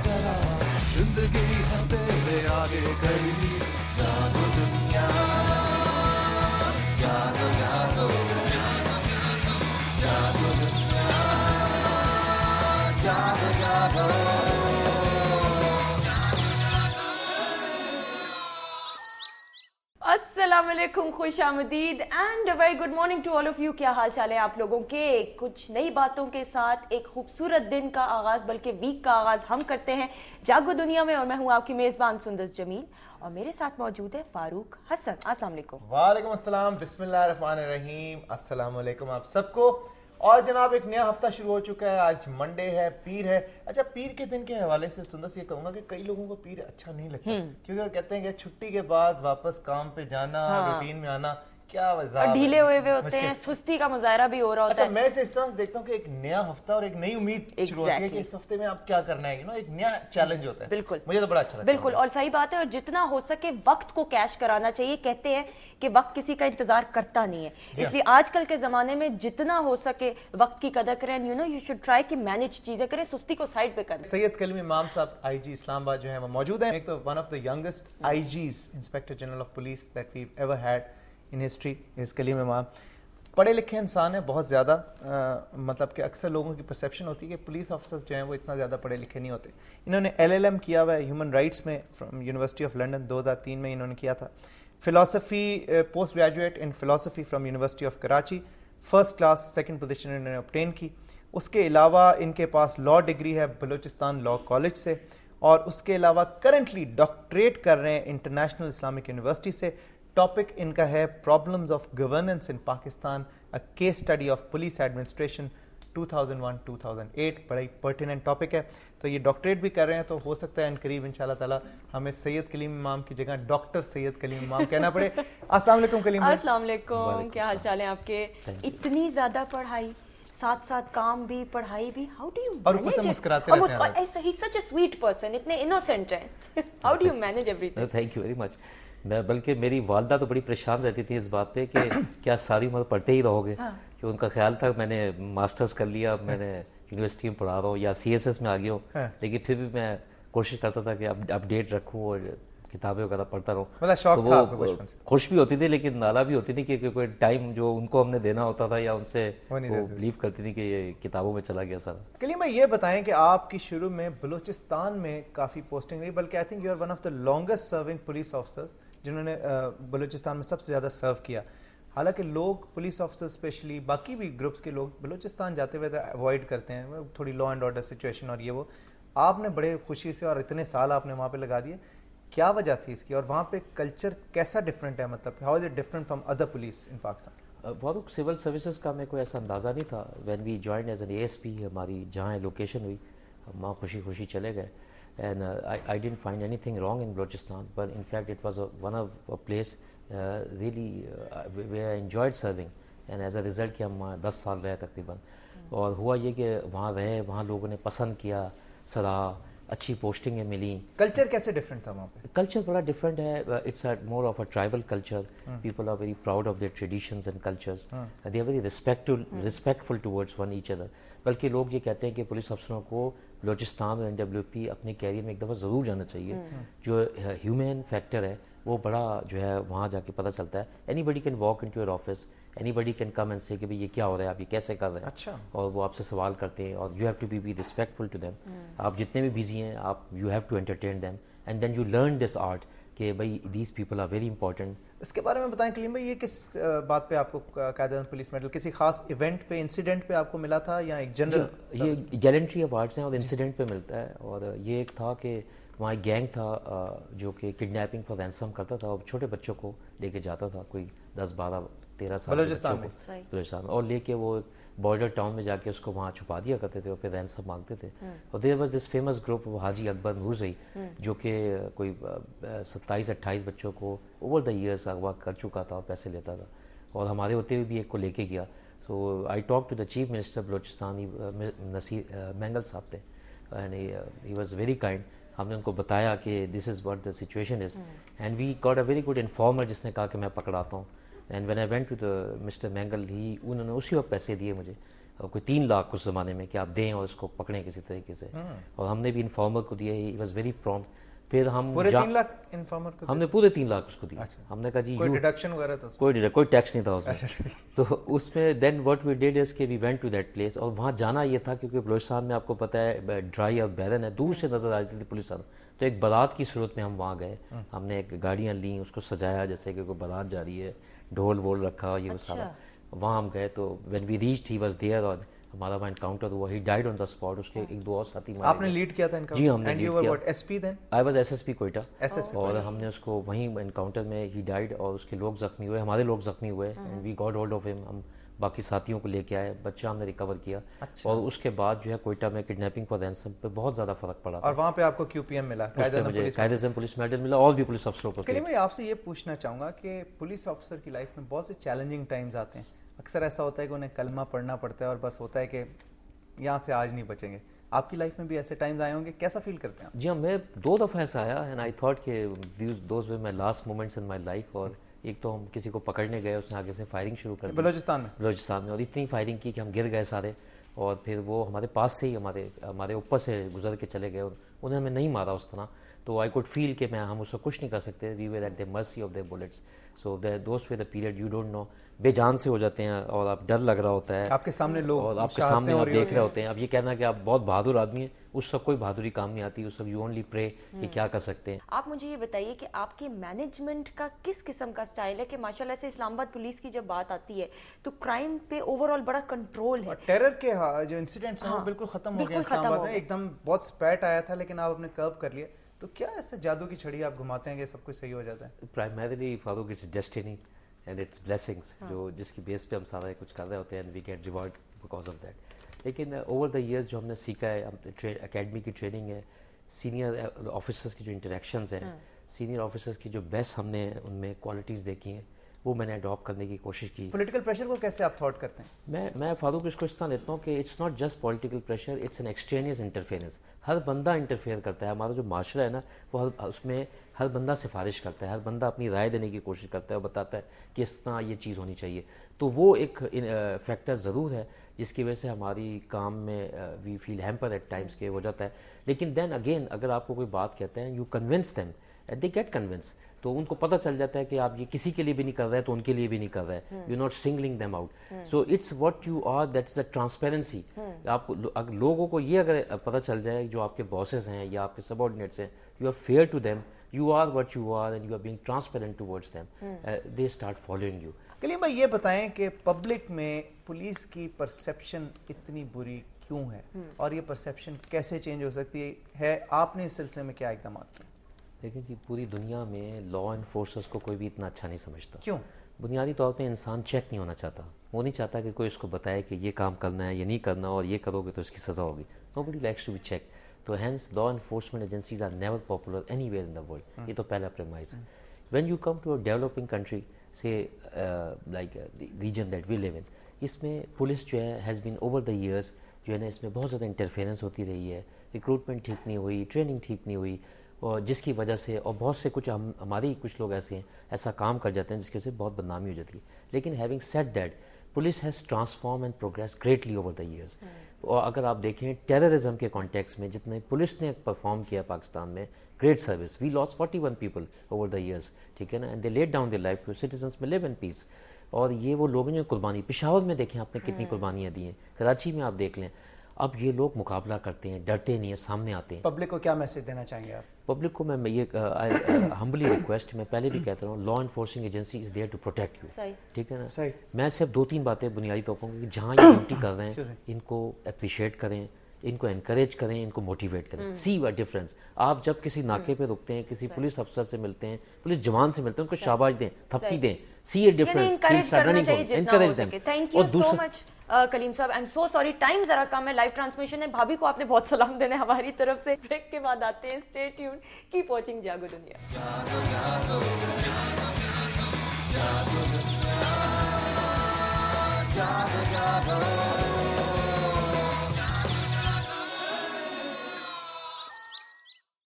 जरा जिंदगी है तेरे आगे खड़ी जानो दुनिया जानो जानो जानो दुनिया जानो जानो अस्सलाम वालेकुम, खुश आमदीद and a very good morning to all of you. क्या हाल चाल है आप लोगों के? कुछ नई बातों के साथ एक खूबसूरत दिन का आगाज, बल्कि वीक का आगाज हम करते हैं जागो दुनिया में। और मैं हूं आपकी मेजबान सुंदस जमील और मेरे साथ मौजूद है फारूक हसन। अस्सलाम वालेकुम। वालेकुम अस्सलाम, बिस्मिल्लाह रहमान रहीम, अस्सलाम वालेकुम आप सबको। और जनाब एक नया हफ्ता शुरू हो चुका है, आज मंडे है, पीर है। अच्छा, पीर के दिन के हवाले से सुंदस ये कहूंगा कि कई लोगों को पीर अच्छा नहीं लगता, क्योंकि वो कहते हैं कि छुट्टी के बाद वापस काम पे जाना, रूटीन में आना क्या और ढीले हुए होते हैं, सुस्ती का मुजाहरा भी हो रहा होता है। मैं इसे इस तरह से देखता हूँ कि एक नया हफ्ता और एक नई उम्मीद शुरू होती है कि इस हफ्ते में आप क्या करना है, एक नया चैलेंज होता है। बिल्कुल, मुझे तो बड़ा अच्छा लगता है। बिल्कुल, और सही बात है। और जितना हो सके वक्त को कैश कराना चाहिए। कहते हैं कि वक्त किसी का इंतजार करता नहीं है, इसलिए आजकल के जमाने में जितना हो सके वक्त की कदर करें। यू शुड ट्राई कि मैनेज चीजें करें, सुस्ती को साइड पे करें। सैयद कलीम इमाम साहब आईजी इस्लामाबाद जो है वो मौजूद हैं। एक तो one of the youngest IGs, inspector general of police that we ever had in history is Kaleem Imam. पढ़े लिखे इंसान है बहुत ज़्यादा, मतलब कि अक्सर लोगों की परसेप्शन होती है कि पुलिस ऑफिसर्स जो हैं वो इतना ज़्यादा पढ़े लिखे नहीं होते। इन्होंने LLM किया हुआ है ह्यूमन राइट्स में फ्रॉम यूनिवर्सिटी ऑफ लंदन, 2003 में इन्होंने किया था। Philosophy post graduate in philosophy from university of Karachi, first class second position इन्होंने ऑब्टेन की। उसके अलावा इनके पास लॉ डिग्री है बलूचिस्तान लॉ कॉलेज से, और उसके अलावा करंटली डॉक्टरेट कर रहे हैं इंटरनेशनल इस्लामिक यूनिवर्सिटी से। टॉपिक इनका है problems of governance in Pakistan, a case study of police administration 2001-2008। बड़ा ही पर्टिनेंट टॉपिक है। तो ये डॉक्टरेट भी कर रहे हैं, तो हो सकता है इन करीब इंशाल्लाह ताला हमें सैयद कलीम इमाम की जगह डॉक्टर सैयद कलीम इमाम कहना पड़े। अस्सलाम वालेकुम कलीम भाई। अस्सलाम वालेकुम, क्या हाल चाल है आपके? इतनी ज्यादा पढ़ाई, साथ साथ काम भी, पढ़ाई भी, हाउ डू यू और ऊपर से मुस्कुराते रहते हैं। ऐसे ही सच अ स्वीट पर्सन, इतने इनोसेंट हैं। How do you manage everything? Thank you very much. मैं बल्कि मेरी वालदा तो बड़ी परेशान रहती थी इस बात पे कि क्या सारी उम्र पढ़ते ही रहोगे। कि उनका ख्याल था मैंने मास्टर्स कर लिया, मैंने यूनिवर्सिटी में पढ़ा रहा हूँ या CSS में आ गया हूँ, लेकिन फिर भी मैं कोशिश करता था कि अपडेट रखूँ और किताबें वगैरह पढ़ता रहूँ। मतलब शौक था आपको बचपन से? खुश भी होती थी लेकिन नाला भी होती थी कि कोई टाइम जो उनको हमने देना होता था या उनसे वो बिलीव करती थी कि ये किताबों में चला गया सारा। कलीम भाई ये बताएं कि आपकी शुरू में बलूचिस्तान में काफ़ी पोस्टिंग रही, बल्कि I think you are one of the longest serving police officers जिन्होंने बलूचिस्तान में सबसे ज़्यादा सर्व किया। हालांकि लोग पुलिस ऑफिसर स्पेशली बाकी भी ग्रुप्स के लोग बलूचिस्तान जाते हुए अवॉइड करते हैं, थोड़ी लॉ एंड ऑर्डर सिचुएशन और ये वो। आपने बड़े खुशी से और इतने साल आपने वहाँ पे लगा दिए, क्या वजह थी इसकी? और वहाँ पे कल्चर कैसा डिफरेंट है, मतलब how is it different from other police in Pakistan? बहुत सिविल सर्विसेज का मेरे को ऐसा अंदाज़ा नहीं था। When we joined as an ASP, हमारी जहाँ लोकेशन हुई हम वहाँ खुशी खुशी चले गए। And I didn't find anything wrong in Balochistan, but in fact it was one of a place really where I enjoyed serving, and as a result कि हम 10 साल रहे तकरीबन। और हुआ ये कि वहाँ रहे, वहाँ लोगों ने पसंद किया, सराहा, अच्छी पोस्टिंगें मिली। कल्चर कैसे डिफरेंट था वहाँ पे? कल्चर बड़ा डिफरेंट है। It's more of a tribal culture. People are very proud of their traditions and cultures. They are very respectful towards one each other. बल्कि लोग ये कहते हैं कि पुलिस अफसरों को बलूचिस्तान और NWP अपने कैरियर में एक दफ़ा ज़रूर जाना चाहिए। जो ह्यूमन फैक्टर है वो बड़ा जो है वहाँ जाके पता चलता है। Anybody can walk into your office, anybody can come and से कि भाई ये क्या हो रहा है, आप ये कैसे कर रहे हैं। अच्छा। और वो आपसे सवाल करते हैं और you have to be respectful to them. आप जितने भी बिजी हैं आप you have to entertain them and then you learn this art कि भाई these people are very important. इसके बारे में बताएं कलीम भाई, ये किस बात पे आपको कायदेआज़म पुलिस मेडल किसी खास इवेंट पे, इंसिडेंट पे आपको मिला था या एक जनरल? ये गैलेंट्री अवार्ड्स हैं और इंसिडेंट पे मिलता है। और ये एक था कि वहाँ एक गैंग था जो कि किडनैपिंग फॉर रैंसम करता था और छोटे बच्चों को लेके जाता था, कोई 10, 12, 13 साल बलूचिस्तान में, और लेके वो बॉर्डर टाउन में जाके उसको वहाँ छुपा दिया करते थे और फिर रैंसम मांगते थे। और there was this famous group Haji Akbar Noorzai जो कि कोई 27-28 बच्चों को ओवर द ईयर्स अगवा कर चुका था और पैसे लेता था। और हमारे होते हुए भी एक को लेके गया। So I talk to the chief minister Balochistan, Nasir Mengal sahab थे, and he was very kind. हमने उनको बताया कि this is what the situation is, and we got a very good informer जिसने कहा कि मैं पकड़ाता हूँ। And when I went to the mister Mengal, उन्होंने उसी वक्त पैसे दिए मुझे कोई 3 लाख उस ज़माने में कि आप दें और इसको पकड़ें किसी तरीके से, और हमने भी इन्फॉर्मर को दिया, ही वॉज वेरी प्रॉम्प्ट। फिर हम पूरे 3 लाख इन्फॉर्मर को हमने पूरे 3 लाख उसको दिए। हमने कहा जी कोई डिडक्शन वगैरह तो कोई टैक्स नहीं था उसमें। तो उसमें then what we did is कि we went to that place, और वहाँ जाना ये था क्योंकि बलूचिस्तान में आपको पता है ड्राई और बैरन है, दूर से नजर आ रही थी पुलिस वालों। तो एक बारात की सूरत में हम वहाँ गए, हमने एक गाड़ियाँ ली, उसको सजाया जैसे कि कोई बारात जा रही है, ढोल वोल रखा, ये सारा। वहाँ हम गए तो when we reached he was there, और हमारा वहाँ एनकाउंटर हुआ, he died on the spot. उसके एक दो और साथी मारे आपने गए। लीड किया था इनका? जी हमने And लीड you were किया। what, SP then? I was SSP Quetta, SSP और हमने उसको वहीं एनकाउंटर में ही डाइड, और उसके लोग जख्मी हुए, हमारे लोग जख्मी हुए, and we got hold of him. हम बाकी साथियों को लेके आए, बच्चा हमने रिकवर किया। और उसके बाद जो है कोयटा में किडनैपिंग फॉर रैंसम पे बहुत ज़्यादा फर्क पड़ा। और वहाँ पे आपको QPM मिला, कायदे पुलिस मेडल मिला, और भी पुलिस अफसरों को। के लिए मैं आपसे ये पूछना चाहूँगा कि पुलिस ऑफिसर की लाइफ में बहुत से चैलेंजिंग टाइम्स आते हैं। अक्सर ऐसा होता है कि उन्हें कलमा पढ़ना पड़ता है और बस होता है कि यहाँ से आज नहीं बचेंगे। आपकी लाइफ में भी ऐसे टाइम्स आए होंगे, कैसा फील करते हैं आप? जी हाँ, मैं 2 दफ़ा ऐसा आया, एंड आई थॉट कि those were my last moments in my life. और एक तो हम किसी को पकड़ने गए, उसने आगे से फायरिंग शुरू कर दी बलूचिस्तान में, और इतनी फायरिंग की कि हम गिर गए सारे, और फिर वो हमारे पास से ही हमारे ऊपर से गुजर के चले गए, उन्हें हमें नहीं मारा उस तरह। तो आई कुड फील कि हम उसको कुछ नहीं कर सकते, we were at the mercy of their bullets. So दोस्त वे the period you don't know, बेजान से हो जाते हैं, और आप डर लग रहा होता है, आपके सामने लोग, और आपके सामने आप देख रहे होते हैं। अब ये कहना कि आप बहुत बहादुर आदमी हैं, उस सब कोई बहादुरी काम नहीं आती, उस सब यू ओनली प्रे कि क्या कर सकते हैं। आप मुझे ये बताइए कि आपके मैनेजमेंट का किस किस्म का स्टाइल है कि माशाल्लाह से इस्लामाबाद पुलिस की जब बात आती है तो क्राइम पे ओवरऑल बड़ा कंट्रोल है, और टेरर के जो इंसिडेंट्स हैं वो बिल्कुल खत्म हो गए इस्लामाबाद में। एकदम बहुत स्पैट आया था, लेकिन आप अपने कर्व कर लिए। तो क्या ऐसे जादू की छड़ी आप घुमाते हैं कि सब कुछ सही हो जाता है? Primarily Farooq it's destiny and it's blessings, जो जिसकी बेस पे हम सारा कुछ कर रहे होते हैं, and we get reward because of that. लेकिन ओवर द ईयर्स जो हमने सीखा है, एकेडमी की ट्रेनिंग है, सीनियर ऑफिसर्स की जो इंटरेक्शंस हैं, सीनियर ऑफिसर्स की जो बेस्ट हमने उनमें क्वालिटीज़ देखी हैं, वो मैंने अडॉप्ट करने की कोशिश की। पॉलिटिकल प्रेशर को कैसे आप थॉट करते हैं? मैं फारूक इसको इस तरह लेता हूँ कि it's not just political pressure, it's an extraneous interference. हर बंदा इंटरफेयर करता है, हमारा जो माशरा है ना, वो उसमें हर बंदा सिफारिश करता है, हर बंदा अपनी राय देने की कोशिश करता है, और बताता है कि इस तरह ये चीज़ होनी चाहिए। तो वो एक फैक्टर ज़रूर है जिसकी वजह से हमारी काम में we feel hamper at times के हो जाता है। लेकिन देन अगेन अगर आपको कोई बात कहते हैं, you convince them, they get convince, तो उनको पता चल जाता है कि आप ये किसी के लिए भी नहीं कर रहे हैं तो उनके लिए भी नहीं कर रहे हैं, you not singling them out. So it's what you are, that is a transparency. आपको लोगों को ये अगर पता चल जाए, जो आपके बॉसेस हैं या आपके सबऑर्डिनेट्स हैं, you are fair to them, you are what you are and you are being transparent towards them, they start following you. Kaleem भाई ये बताएं कि पब्लिक में पुलिस की परसेप्शन इतनी बुरी क्यों है, और ये परसेप्शन कैसे चेंज हो सकती है? आपने इस सिलसिले में क्या इक़दाम किए? देखिए जी, पूरी दुनिया में लॉ एनफोर्सर्स को कोई भी इतना अच्छा नहीं समझता। क्यों? बुनियादी तौर पे इंसान चेक नहीं होना चाहता, वो नहीं चाहता कि कोई उसको बताए कि ये काम करना है, ये नहीं करना, और ये करोगे तो इसकी सज़ा होगी। Nobody likes to be checked. तो hence law enforcement agencies are never popular anywhere in the world. ये तो पहला premise है. When you come to a developing country, say like the region that we live in, इसमें police जो है has been over the years जो है ना, इसमें बहुत ज़्यादा इंटरफेरेंस होती रही है, रिक्रूटमेंट ठीक नहीं हुई, ट्रेनिंग ठीक नहीं हुई, और जिसकी वजह से, और बहुत से कुछ हमारे कुछ लोग ऐसे हैं, ऐसा काम कर जाते हैं जिसकी वजह से बहुत बदनामी हो जाती है। लेकिन having said that, police has transform and progress greatly over the years. और अगर आप देखें टेररिज्म के कॉन्टेक्स्ट में जितने पुलिस ने परफॉर्म किया पाकिस्तान में, great service, we lost 41 people over the years, ठीक है ना, and they laid down their life to citizens may live in peace. और ये वो लोगों ने कुर्बानी, पेशावर में देखें आपने कितनी कुर्बानियाँ दी हैं, कराची में आप देख लें, अब ये लोग मुकाबला करते हैं, डरते नहीं है, सामने आते हैं। पब्लिक को क्या मैसेज देना चाहेंगे आप? पब्लिक को मैं ये हम्बली रिक्वेस्ट, मैं पहले भी कहता हूँ, law enforcing agency is there to protect you, ठीक है ना। सही। मैं सिर्फ 2-3 बातें बुनियादी तौर पर कि जहाँ ये ड्यूटी कर रहे हैं इनको अप्रिशिएट करें, इनको एनकरेज करें, इनको मोटिवेट करें। सी अ डिफरेंस। आप जब किसी नाके पे रुकते हैं, किसी पुलिस अफसर से मिलते हैं, पुलिस जवान से मिलते हैं, उनको शाबाश दें, थप्पी दें, सी ए डिफरेंस, एनकरेज दें। Thank you so much Kaleem sahab, I am so sorry, time जरा कम है, लाइव ट्रांसमिशन है। भाभी को आपने बहुत सलाम देने हमारी तरफ से। ब्रेक के बाद आते हैं, स्टे ट्यून्ड, कीप वॉचिंग जागो दुनिया। जागो